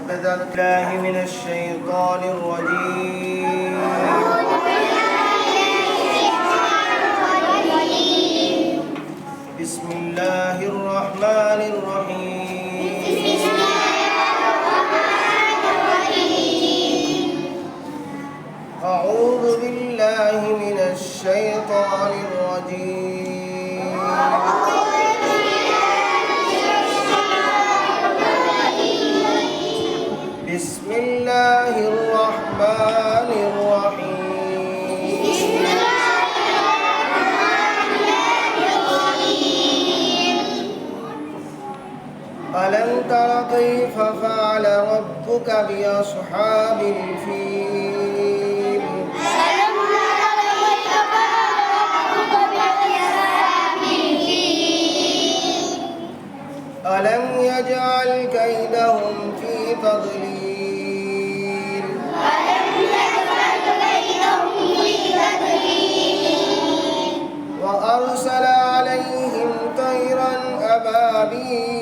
بالله من الشيطان الرجيم. بسم الله الرحمن الرحيم. أعوذ بالله من الشيطان الرجيم. بسم الله الرحمن الرحيم. ألم تر كيف فعل ربك بأصحاب الفيل؟ ألم يجعل كيدهم في تضليل؟ وأرسل عليهم طيرا أبابيل